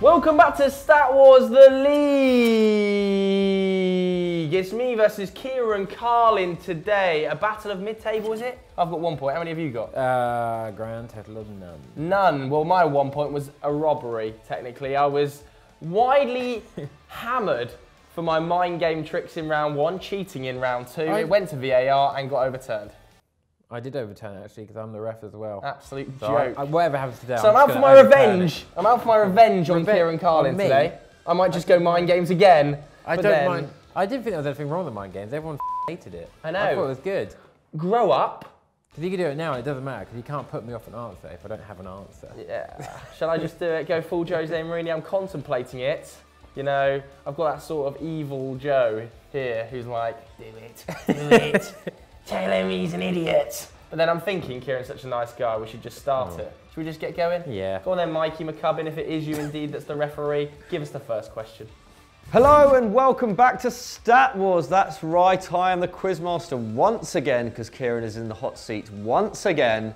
Welcome back to Stat Wars, the league. It's me versus Kieran Carlin today. A battle of mid-table, is it? I've got 1 point. How many have you got? Grand total of none. None. Well, my 1 point was a robbery, technically. I was widely hammered for my mind game tricks in round 1, cheating in round 2. It went to VAR and got overturned. I did overturn it actually because I'm the ref as well. Absolute so joke. Whatever happens today, so I'm out for my revenge. I'm out for my revenge on Kieran Carlin today. I might just go mind games again. I don't mind. I didn't think there was anything wrong with mind games. Everyone hated it. I know. I thought it was good. Grow up. Because you can do it now, it doesn't matter because you can't put me off an answer if I don't have an answer. Yeah. Shall I just do it? Go full Jose Mourinho? I'm contemplating it. You know, I've got that sort of evil Joe here who's like, do it, do it. Tell him he's an idiot. But then I'm thinking, Kieran's such a nice guy, we should just start it. Should we just get going? Yeah. Go on then, Mikey McCubbin, if it is you indeed that's the referee, give us the first question. Hello and welcome back to Stat Wars. That's right, I am the Quizmaster once again, because Kieran is in the hot seat once again.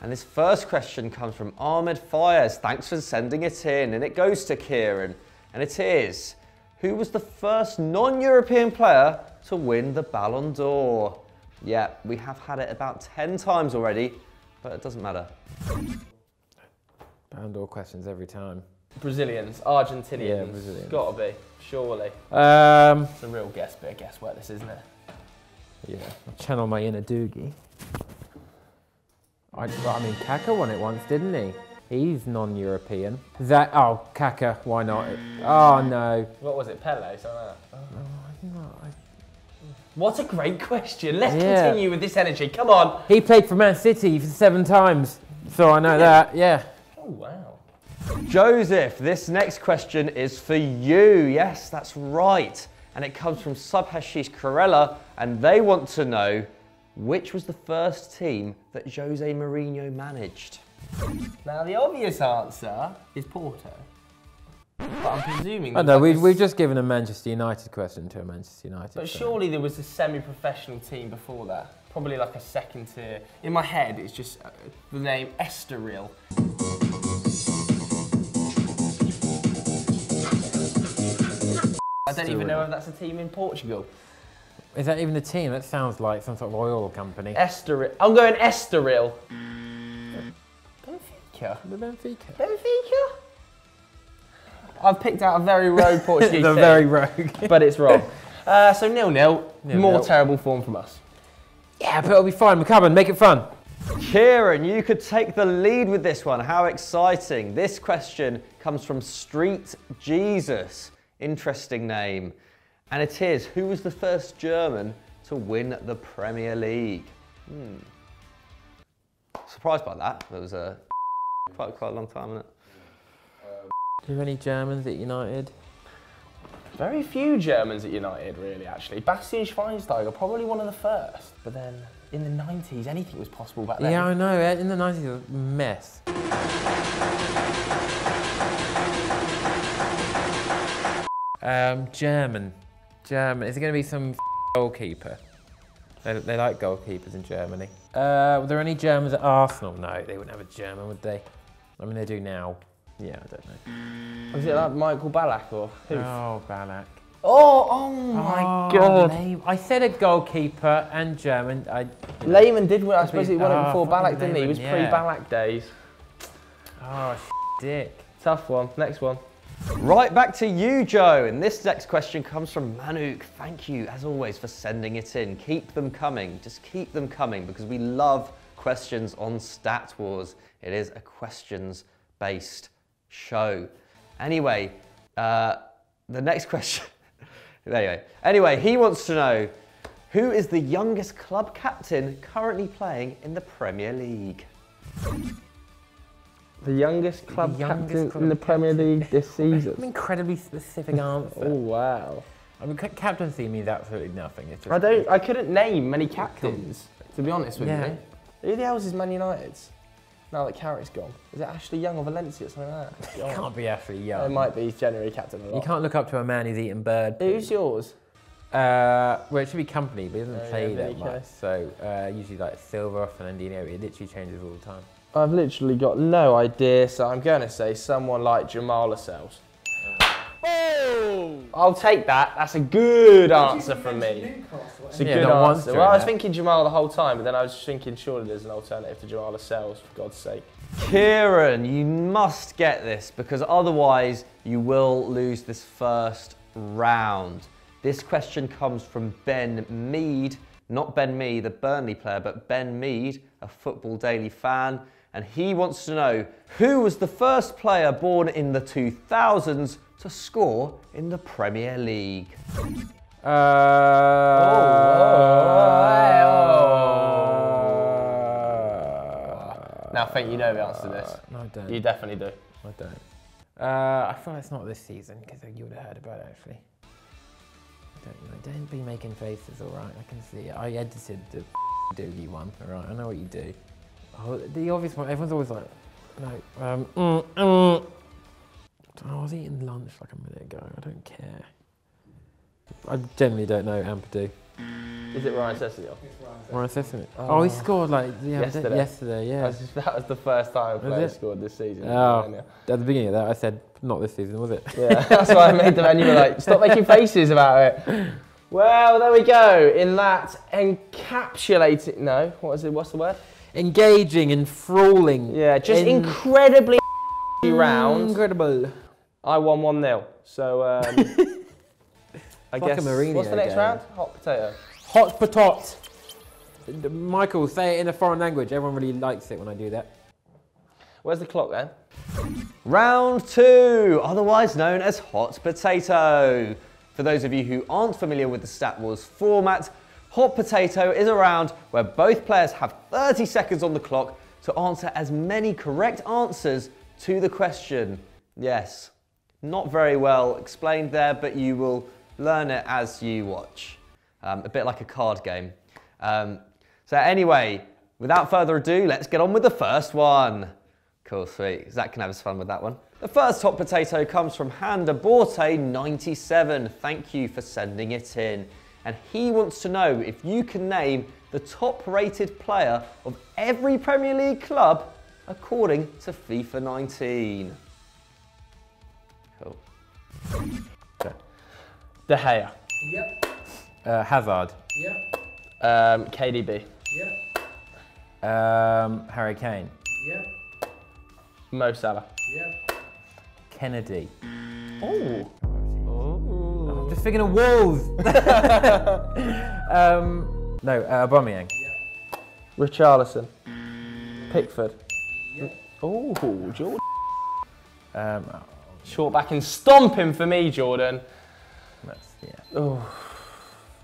And this first question comes from Ahmed Fires. Thanks for sending it in. And it goes to Kieran. And it is, who was the first non-European player to win the Ballon d'Or? Yeah, we have had it about 10 times already, but it doesn't matter. Ballon d'Or questions every time. Brazilians, Argentinians. Yeah, Brazilians. Gotta be, surely. It's a real bit of guesswork, this, isn't it? Yeah, I'll channel my inner Doogie. I mean, Kaka won it once, didn't he? He's non-European. Oh, Kaka, why not? Oh, no. What was it, Pele? Something like that? Oh. What a great question. Let's continue with this energy. Come on. He played for Man City for 7 times, so I know that, yeah. Oh, wow. Joseph, this next question is for you. Yes, that's right. And it comes from Subhashish Karela, and they want to know, which was the first team that Jose Mourinho managed? Now, the obvious answer is Porto. But I'm presuming... Oh no, we've just given a Manchester United question to a Manchester United But fan. surely there was a semi-professional team before that. Probably like a second tier. In my head, it's just the name Estoril. I don't even know if that's a team in Portugal. Is that even a team? That sounds like some sort of oil company. Estoril. I'm going Estoril. Benfica. The Benfica. Benfica? I've picked out a very rogue Portuguese team. Very rogue. But it's wrong. So 0-0. More terrible form from us. Yeah, but it'll be fine. McCubbin, make it fun. Kieran, you could take the lead with this one. How exciting. This question comes from Street Jesus. Interesting name. And it is, who was the first German to win the Premier League? Surprised by that. That was quite a long time, isn't it? Do you have any Germans at United? Very few Germans at United, really, actually. Bastian Schweinsteiger, probably one of the first. But then, in the 90s, anything was possible back then. Yeah, I know. In the 90s, it was a mess. German. Is it going to be some goalkeeper? They like goalkeepers in Germany. Were there any Germans at Arsenal? No, they wouldn't have a German, would they? I mean, they do now. Yeah, I don't know. Was it like Michael Ballack or who? Oh, Ballack. Oh my God. Lame. I said a goalkeeper and German. Lehmann did win. I suppose he won it before Ballack, didn't he? He was pre-Ballack days. Oh, dick. Tough one. Next one. Right, back to you, Joe. And this next question comes from Manuk. Thank you, as always, for sending it in. Keep them coming. Just keep them coming because we love questions on Stat Wars. It is a questions-based show. Anyway, the next question. Anyway, he wants to know, who is the youngest club captain currently playing in the Premier League? The youngest club captain in the Premier League this season? An incredibly specific answer. Oh, wow. I mean, captaincy means absolutely nothing. It's just I couldn't name many captains, to be honest with you. Who the hell is Man United's? Now that Carrick's gone. Is it Ashley Young or Valencia or something like that? It can't be Ashley Young. It might be. He's generally captain a lot. You can't look up to a man who's eating bird. Who's yours? Well, it should be company, but he doesn't play that okay. much. So usually like Silva or Fernandinho, it literally changes all the time. I've literally got no idea, so I'm going to say someone like Jamal Lascelles. I'll take that. That's a good answer from me. It's a good answer. Well, I was thinking Jamal the whole time, but then I was just thinking surely there's an alternative to Jamal Lascelles, for God's sake. Kieran, you must get this because otherwise you will lose this first round. This question comes from Ben Mead, not Ben Mee, the Burnley player, but Ben Mead, a Football Daily fan. And he wants to know, who was the first player born in the 2000s to score in the Premier League? Now, I think you know the answer to this. No, I don't. You definitely do. I don't. I feel like it's not this season, because you would have heard about it, actually. I don't know. Don't be making faces, all right? I can see it. I edited the Doogie one, all right? I know what you do. Oh, the obvious one, everyone's always like, no. I was eating lunch like a minute ago. I don't care. I generally don't know Ampadu. Is it Ryan Sessegnon? Ryan Sessegnon. Oh, he scored like yesterday, yeah. That was the first time a player scored this season. Oh, at the beginning of that, I said, not this season, was it? Yeah, that's why I made them, and you were like, stop making faces about it. Well, there we go. In that encapsulating, no, what's the word? Engaging, enthralling. Yeah, just incredibly round. Incredible. I won 1-0. So, I guess, Mourinho what's the next game. round? Hot potato. Hot potot. Michael, say it in a foreign language. Everyone really likes it when I do that. Where's the clock then? Round 2, otherwise known as hot potato. For those of you who aren't familiar with the Stat Wars format, hot potato is a round where both players have 30 seconds on the clock to answer as many correct answers to the question. Yes, not very well explained there, but you will learn it as you watch. A bit like a card game. So anyway, without further ado, let's get on with the first one. Cool, sweet. Zach can have his fun with that one. The first hot potato comes from Handaborte97. Thank you for sending it in. And he wants to know if you can name the top-rated player of every Premier League club according to FIFA 19. Cool. Okay. De Gea. Yep. Hazard. Yep. KDB. Yep. Harry Kane. Yep. Mo Salah. Yep. Kennedy. Oh. I'm just thinking of Wolves. No, Aubameyang. Yep. Richarlison. Pickford. Yep. Oh, Jordan. Oh, Short back and stomping for me, Jordan. yeah. Oh.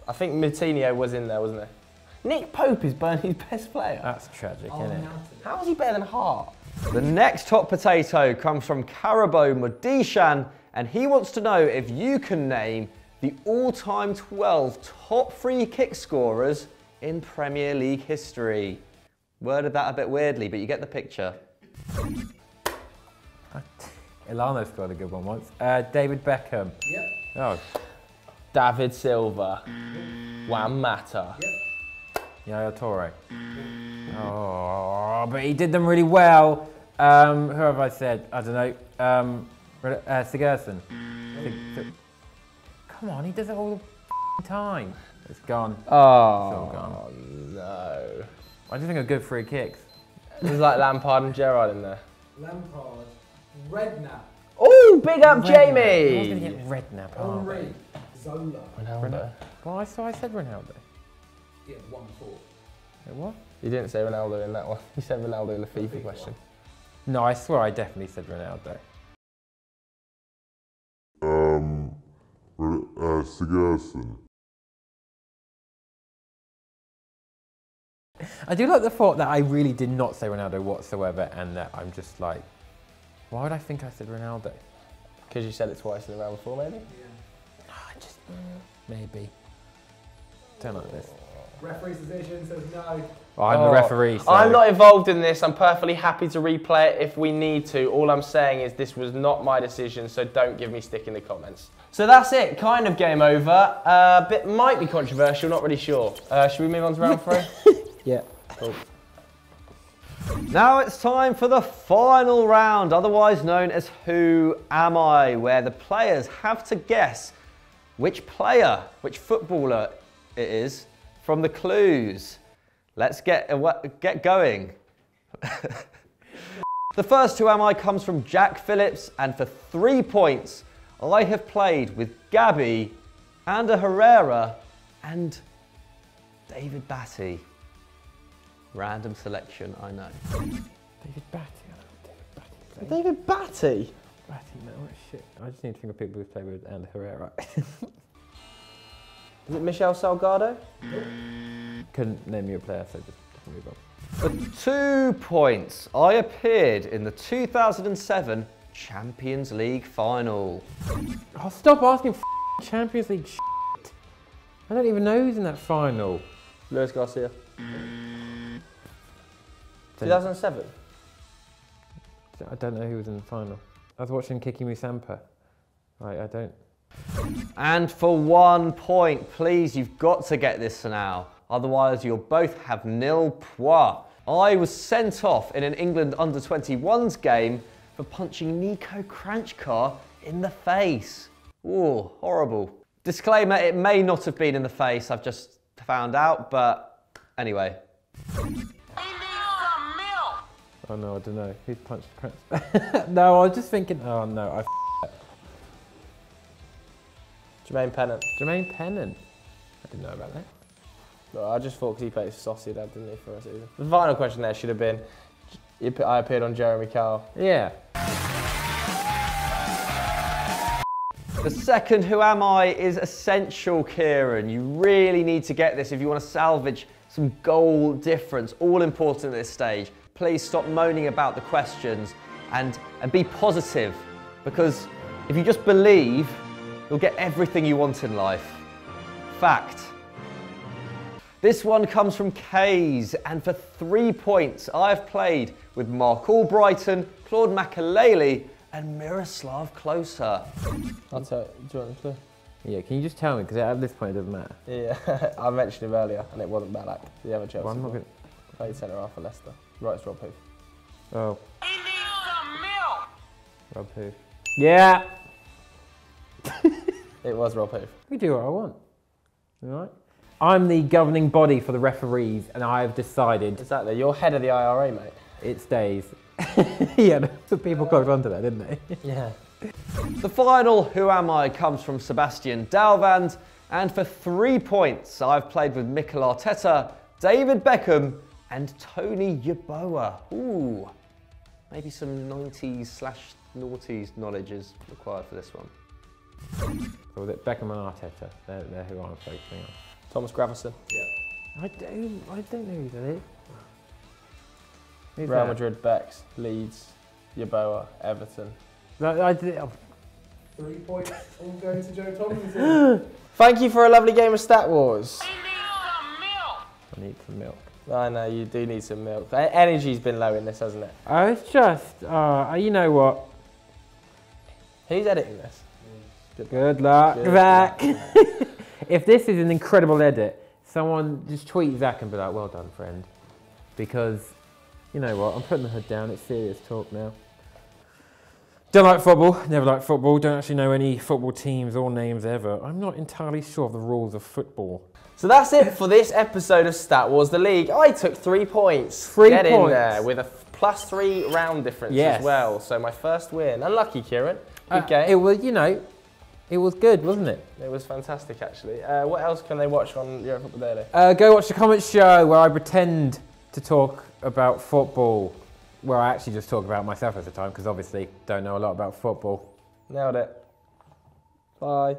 I think Moutinho was in there, wasn't he? Nick Pope is Burnley's best player. That's tragic, isn't it? How is he better than Hart? The next hot potato comes from Karabo Modishan, and he wants to know if you can name the all-time 12 top free kick scorers in Premier League history. Worded that a bit weirdly, but you get the picture. Ilano scored a good one once. David Beckham. Yep. Oh, David Silva. Juan Mata. Yep. Yaya Toure. Oh, but he did them really well. Who have I said? I don't know. Sigurdsson. Come on, he does it all the time. It's gone. Oh, It's all gone. no. I just think of good free kicks. There's like Lampard and Gerrard in there. Lampard. Redknapp. Oh, big up I was going to Jamie! get Redknapp, aren't we? Henry. Zola. Ronaldo. Well, I said Ronaldo. Yeah, 1-4. Wait, what? You didn't say Ronaldo in that one. You said Ronaldo in the FIFA question. No, I swear I definitely said Ronaldo. Sigurdsson. I do like the thought that I really did not say Ronaldo whatsoever, and that I'm just like, why would I think I said Ronaldo? Because you said it twice in a round before, maybe? Yeah. I just, maybe. Don't like this. Referee's decision says no. Oh, I'm the referee, so. I'm not involved in this. I'm perfectly happy to replay it if we need to. All I'm saying is this was not my decision, so don't give me stick in the comments. So that's it, kind of game over. Bit might be controversial, not really sure. Should we move on to round 3? Yeah. Cool. Now it's time for the final round, otherwise known as Who Am I?, where the players have to guess which player, which footballer it is from the clues. Let's get going. The first Who Am I comes from Jack Phillips, and for 3 points, I have played with Gabby, Ander Herrera, and David Batty. Random selection, I know. David Batty. David Batty? Batty, no, what shit. I just need to think of people who've played with Ander Herrera. Is it Michel Salgado? Couldn't name you a player, so just move on. For 2 points, I appeared in the 2007 Champions League final. Oh, stop asking Champions League shit. I don't even know who's in that final. Luis Garcia. 2007? I don't know who was in the final. I was watching Kiki Musampa. Right, I don't. And for 1 point, please, you've got to get this now. Otherwise, you'll both have nil points. I was sent off in an England under-21s game for punching Nico Kranjčar in the face. Ooh, horrible. Disclaimer, it may not have been in the face, I've just found out, but anyway. Oh no, I don't know. Who's punched Kranjčar? No, I was just thinking, oh no, I Jermaine Pennant. Jermaine Pennant. I didn't know about that. No, I just thought because he played for Sociedad, didn't he, for a season. The final question there should have been, I appeared on Jeremy Kyle. Yeah. The second Who Am I is essential, Kieran. You really need to get this if you want to salvage some goal difference. All important at this stage. Please stop moaning about the questions and be positive, because if you just believe, you'll get everything you want in life. Fact. This one comes from Kays, and for 3 points, I have played with Mark Albrighton, Claude Makelele, and Miroslav Klose. I'll tell you. Do you want a clue? Yeah, can you just tell me? Because at this point it doesn't matter. Yeah, I mentioned him earlier, and it wasn't Ballack, the other Chelsea. Well, I'm not boy. gonna... Played centre half for Leicester. Right, it's Rob Hoop. Oh. Rob who? Yeah! It was Rob Hoop. We do what I want. Alright? I'm the governing body for the referees, and I have decided Exactly, you're head of the IRA, mate. it stays. Yeah, the people clocked onto that, didn't they? Yeah. The final Who Am I comes from Sebastian Dalvand, and for 3 points, I've played with Mikel Arteta, David Beckham, and Tony Yeboah. Ooh, maybe some 90s/noughties knowledge is required for this one. So was it Beckham and Arteta? They're who I'm focusing on. Thomas Gravison. Yeah. I don't know who that is. Who's Real that? Madrid, Bex, Leeds, Yeboah, Everton. I did, oh. 3 points all going to Joe Tomlinson. Thank you for a lovely game of Stat Wars. I need some milk. I know, you do need some milk. Energy's been low in this, hasn't it? Oh, it's just, you know what? Who's editing this? Good luck, Good Zach. If this is an incredible edit, someone just tweet Zach and be like, well done, friend. Because, you know what, I'm putting the hood down, it's serious talk now. Don't like football, never liked football, don't actually know any football teams or names ever. I'm not entirely sure of the rules of football. So that's it for this episode of Stat Wars The League. I took 3 points. 3 Get points. in there with a +3 round difference Yes. as well. So my first win. Unlucky, Kieran. Good game. It was, you know, it was good, wasn't it? It was fantastic, actually. What else can they watch on Euro Football Daily? Go watch the Comments Show where I pretend to talk about football, where I actually just talk about myself at the time, because obviously don't know a lot about football. Nailed it. Bye.